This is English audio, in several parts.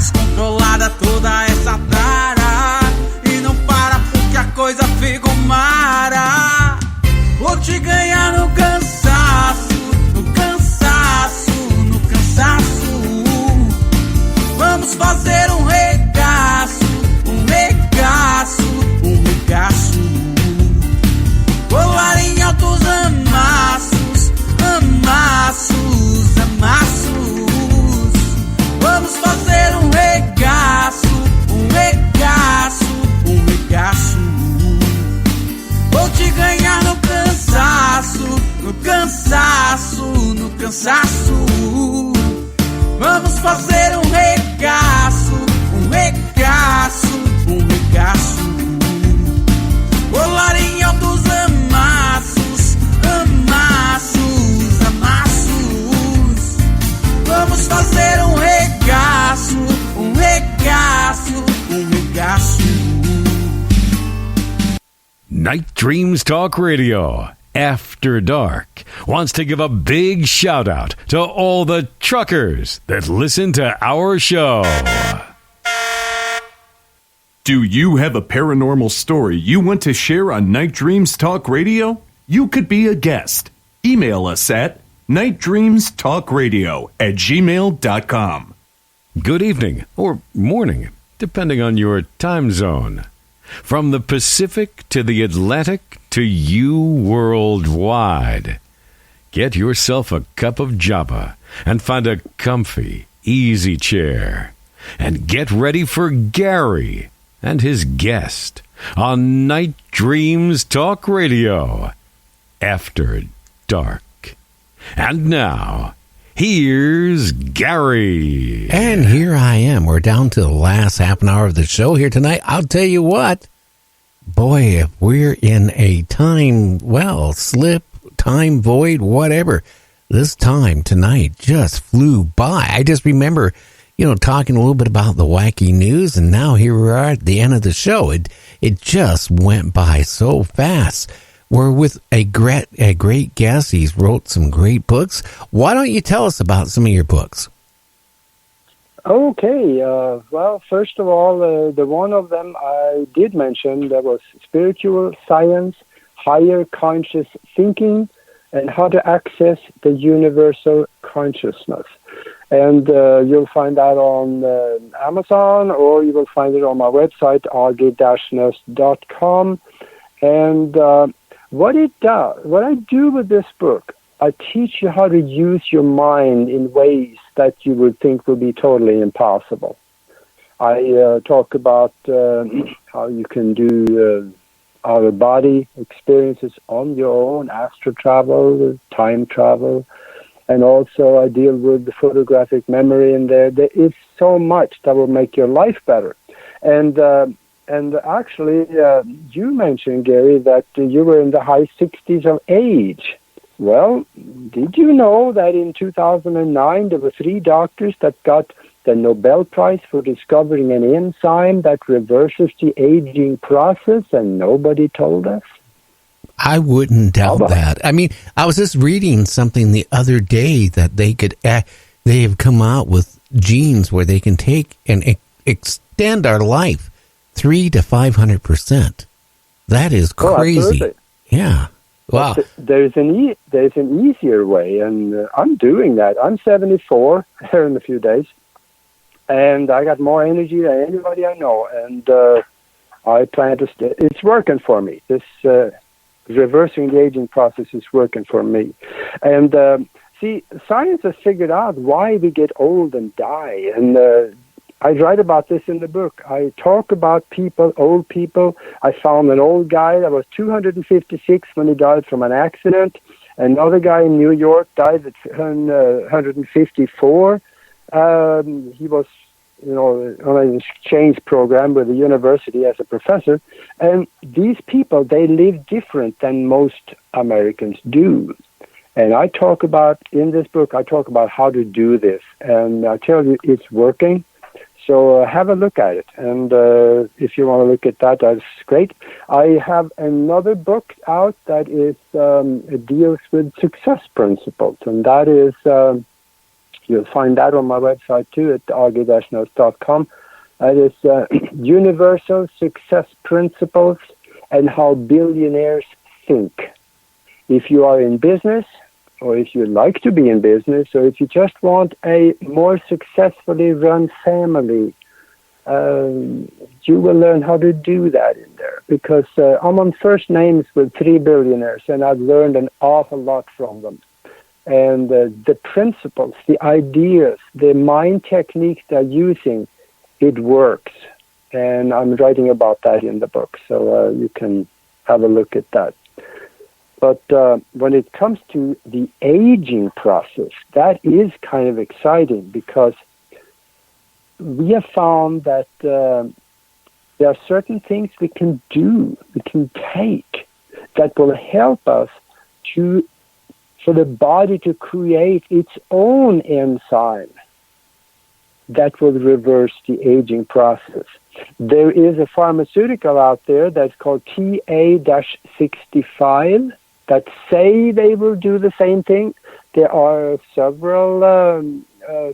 descontrolada toda essa tara. E não para porque a coisa fica mara. Vou te ganhar no cansaço, no cansaço, no cansaço. Vamos fazer um regaço, um regaço, um regaço. Colar em altos amassos, amassos, amassos. Vamos fazer um regaço, um regaço, um regaço. Vou te ganhar no cansaço, no cansaço, no cansaço. Vamos fazer um regaço, um regaço, um regaço. Colar em altos amassos, amassos, amassos. Vamos fazer um regaço, um regaço, um regaço. Night Dreams Talk Radio, After Dark, wants to give a big shout out to all the truckers that listen to our show. Do you have a paranormal story you want to share on Night Dreams Talk Radio? You could be a guest. Email us at nightdreamstalkradio@gmail.com. Good evening or morning, depending on your time zone. From the Pacific to the Atlantic to you worldwide. Get yourself a cup of Java and find a comfy, easy chair. And get ready for Gary and his guest on Night Dreams Talk Radio, After Dark. And now, here's Gary. And here I am. We're down to the last half an hour of the show here tonight. I'll tell you what, boy, if we're in a time, slip, time void, whatever, this time tonight just flew by. I just remember, talking a little bit about the wacky news, and now here we are at the end of the show. It just went by so fast. We're with a great guest. He's wrote some great books. Why don't you tell us about some of your books? Okay. First of all, the one of them I did mention, that was Spiritual Science, Higher Conscious Thinking, and How to Access the Universal Consciousness. And you'll find that on Amazon, or you will find it on my website, aage-nost.com. And what I do with this book, I teach you how to use your mind in ways that you would think would be totally impossible. I talk about how you can do out-of-body experiences on your own, astral travel, time travel, and also I deal with the photographic memory in there. There is so much that will make your life better. And actually, you mentioned, Gary, that you were in the high 60s of age. Well, did you know that in 2009 there were 3 doctors that got the Nobel Prize for discovering an enzyme that reverses the aging process, and nobody told us? I wouldn't doubt that. I mean, I was just reading something the other day that they have come out with genes where they can take and extend our life 300 to 500%. That is crazy. Oh, yeah. Wow. There's an easier way, and I'm doing that. I'm 74 here in a few days, and I got more energy than anybody I know, and I plan to it's working for me. This reversing the aging process is working for me. And see, science has figured out why we get old and die, and I write about this in the book. I talk about old people. I found an old guy that was 256 when he died from an accident. Another guy in New York died at 154. He was, on an exchange program with the university as a professor. And these people, they live different than most Americans do. And I talk about, in this book, I talk about how to do this. And I tell you, it's working. So have a look at it. And if you want to look at that, that's great. I have another book out that is it deals with success principles. And that is, You'll find that on my website too at aage-nost.com. That is Universal Success Principles and How Billionaires Think. If you are in business, or if you like to be in business, or if you just want a more successfully run family, you will learn how to do that in there. Because I'm on first names with 3 billionaires, and I've learned an awful lot from them. And the principles, the ideas, the mind technique they're using, it works. And I'm writing about that in the book, so you can have a look at that. But when it comes to the aging process, that is kind of exciting, because we have found that there are certain things we can do, we can take, that will help us for the body to create its own enzyme that will reverse the aging process. There is a pharmaceutical out there that's called TA-65 that say they will do the same thing. There are several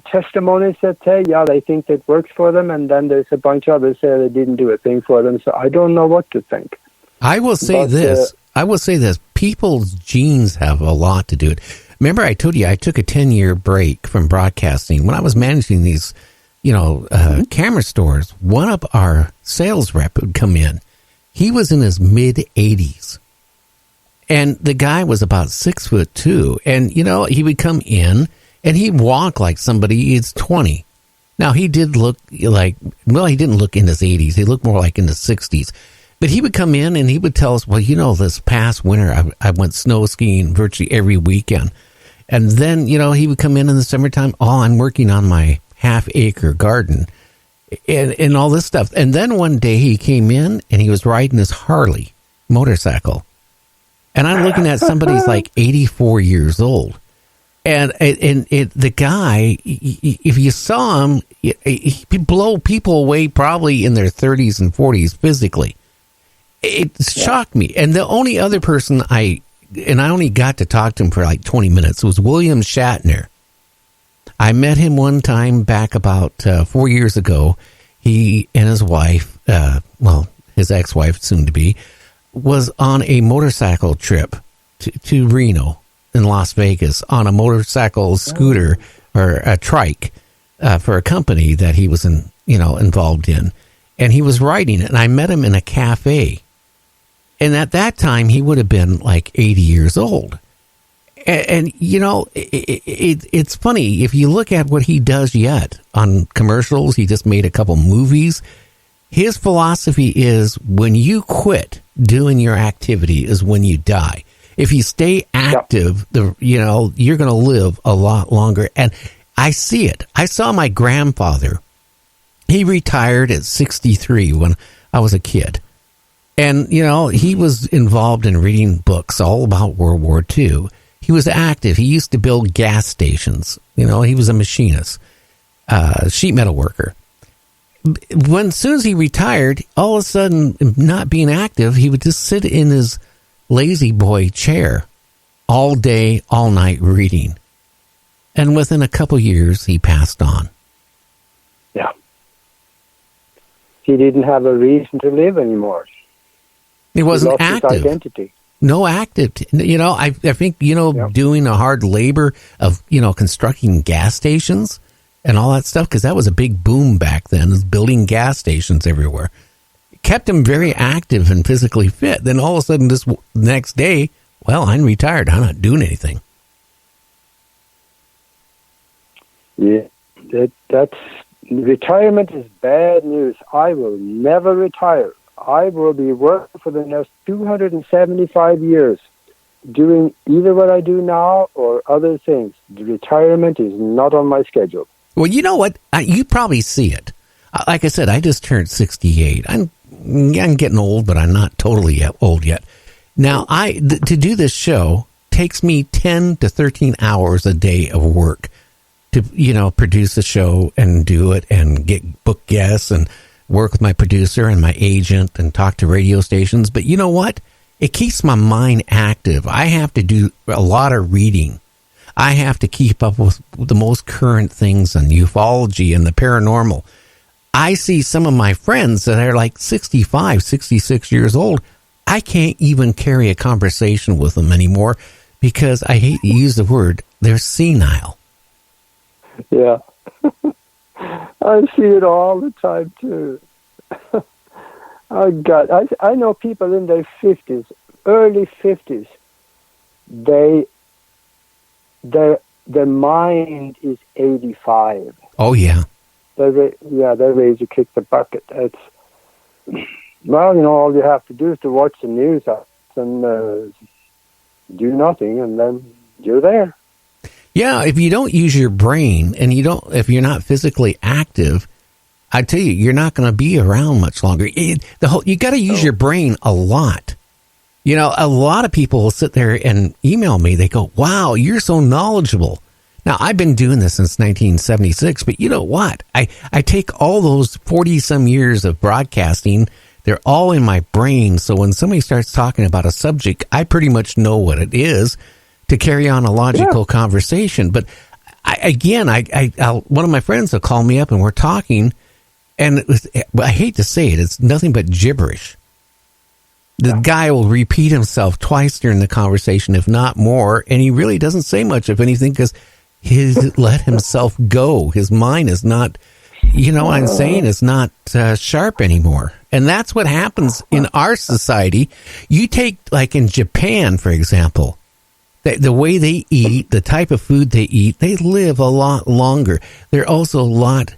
testimonies that say, yeah, they think it works for them, and then there's a bunch of others that say they didn't do a thing for them. So I don't know what to think. I will say this. People's genes have a lot to do it. Remember, I told you I took a 10-year break from broadcasting when I was managing these, camera stores. One of our sales rep would come in. He was in his mid-80s. And the guy was about 6'2", and he would come in and he'd walk like somebody is 20. Now he did look he didn't look in his 80s. He looked more like in his 60s. But he would come in and he would tell us, well, this past winter I went snow skiing virtually every weekend. And then, he would come in the summertime, I'm working on my half-acre garden and all this stuff. And then one day he came in and he was riding his Harley motorcycle. And I'm looking at somebody's like 84 years old. And the guy, if you saw him, he'd blow people away probably in their 30s and 40s physically. It shocked me. And the only other person I only got to talk to him for like 20 minutes, was William Shatner. I met him one time back about 4 years ago. He and his wife, his ex-wife, soon to be, was on a motorcycle trip to Reno in Las Vegas on a motorcycle scooter or a trike for a company that he was involved in. And he was riding it, and I met him in a cafe. And at that time, he would have been like 80 years old. And it's funny, if you look at what he does yet on commercials, he just made a couple movies. His philosophy is when you quit doing your activity is when you die. If you stay active, you're going to live a lot longer. And I see it. I saw my grandfather. He retired at 63 when I was a kid. And, he was involved in reading books all about World War II. He was active. He used to build gas stations. He was a machinist, sheet metal worker. As soon as he retired, all of a sudden, not being active, he would just sit in his lazy boy chair all day, all night reading. And within a couple years, he passed on. Yeah. He didn't have a reason to live anymore. He wasn't active. His identity. No active. I think, doing a hard labor of, constructing gas stations and all that stuff, because that was a big boom back then, is building gas stations everywhere. It kept him very active and physically fit. Then all of a sudden, this next day, I'm retired. I'm not doing anything. Yeah, that's retirement is bad news. I will never retire. I will be working for the next 275 years, doing either what I do now or other things. The retirement is not on my schedule. Well, you know what? You probably see it. Like I said, I just turned 68. I'm getting old, but I'm not totally old yet. Now, to do this show takes me 10 to 13 hours a day of work to, produce a show and do it and get book guests and work with my producer and my agent and talk to radio stations. But you know what? It keeps my mind active. I have to do a lot of reading. I have to keep up with the most current things on ufology and the paranormal. I see some of my friends that are like 65, 66 years old. I can't even carry a conversation with them anymore because I hate to use the word, they're senile. Yeah. I see it all the time, too. Oh, God. I know people in their 50s, early 50s, their mind is 85. Oh, yeah. They're ready to kick the bucket. It's, well, all you have to do is to watch the news and do nothing, and then you're there. Yeah, if you don't use your brain and if you're not physically active, I tell you, you're not going to be around much longer. You got to use your brain a lot. A lot of people will sit there and email me. They go, "Wow, you're so knowledgeable." Now, I've been doing this since 1976, but you know what? I take all those 40-some years of broadcasting. They're all in my brain. So when somebody starts talking about a subject, I pretty much know what it is to carry on a logical conversation. But one of my friends will call me up and we're talking, and I hate to say it, it's nothing but gibberish. The guy will repeat himself twice during the conversation, if not more, and he really doesn't say much of anything because he's let himself go. His mind is not, what I'm saying, is not sharp anymore. And that's what happens in our society. You take, like in Japan, for example, the way they eat, the type of food they eat, they live a lot longer. They're also a lot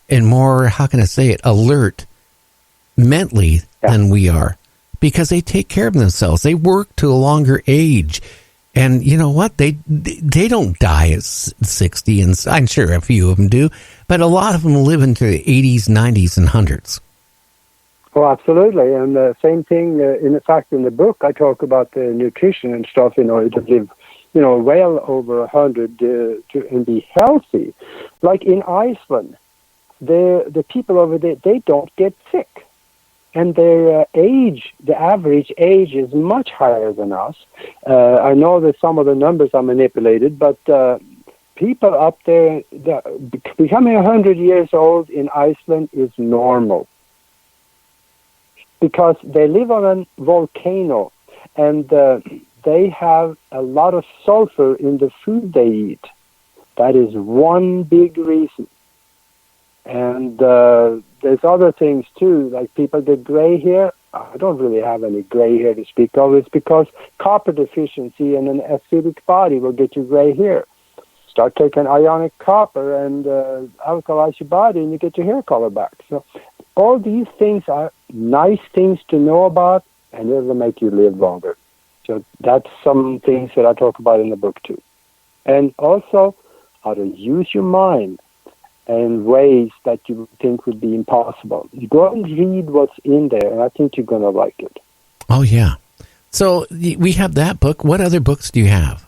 and more, how can I say it, alert mentally than we are because they take care of themselves. They work to a longer age. And you know what? They don't die at 60, and I'm sure a few of them do, but a lot of them live into the 80s, 90s, and 100s. Oh, absolutely. And the same thing, in fact, in the book, I talk about the nutrition and stuff in order to live, well over 100 and be healthy. Like in Iceland, the people over there, they don't get sick. And their age, the average age is much higher than us. I know that some of the numbers are manipulated, but people up there, becoming 100 years old in Iceland is normal. Because they live on a volcano, and they have a lot of sulfur in the food they eat. That is one big reason. And there's other things too, like people get gray hair. I don't really have any gray hair to speak of. It's because copper deficiency and an acidic body will get you gray hair. Start taking ionic copper and alkalize your body, and you get your hair color back. So all these things are nice things to know about, and it'll make you live longer. So that's some things that I talk about in the book too. And also how to use your mind in ways that you think would be impossible. You go and read what's in there, and I think you're going to like it. Oh, yeah. So we have that book. What other books do you have?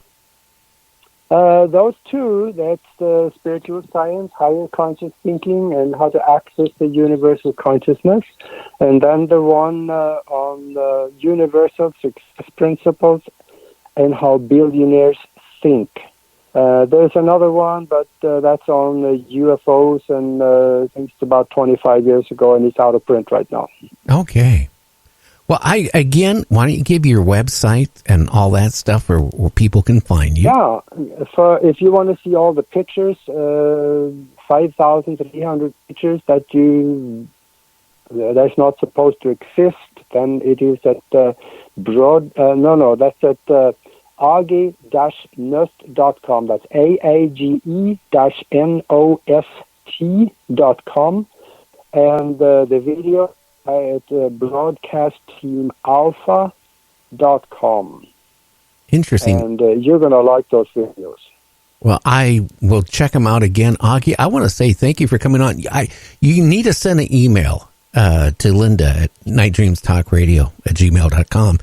Those two, that's the spiritual science, higher conscious thinking, and how to access the universal consciousness. And then the one on the universal success principles and how billionaires think. There's another one, but that's on UFOs, and I think it's about 25 years ago, and it's out of print right now. Okay. Well, why don't you give your website and all that stuff where people can find you? Yeah, if you want to see all the pictures, 5,300 pictures that's not supposed to exist, then it is at that's at Aage-Nost.com. That's AAGE-NOST.com. And the video at broadcastteamalpha.com. Interesting. And you're going to like those videos. Well, I will check them out again. Aage, I want to say thank you for coming on. You need to send an email to Linda at nightdreamstalkradio@gmail.com.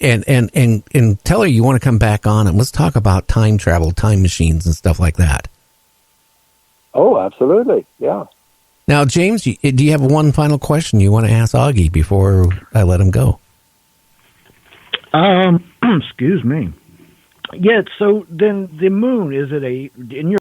And tell her you want to come back on and let's talk about time travel, time machines, and stuff like that. Oh, absolutely. Yeah. Now, James, do you have one final question you want to ask Aage before I let him go? Excuse me. Yeah. So then the moon, is it in your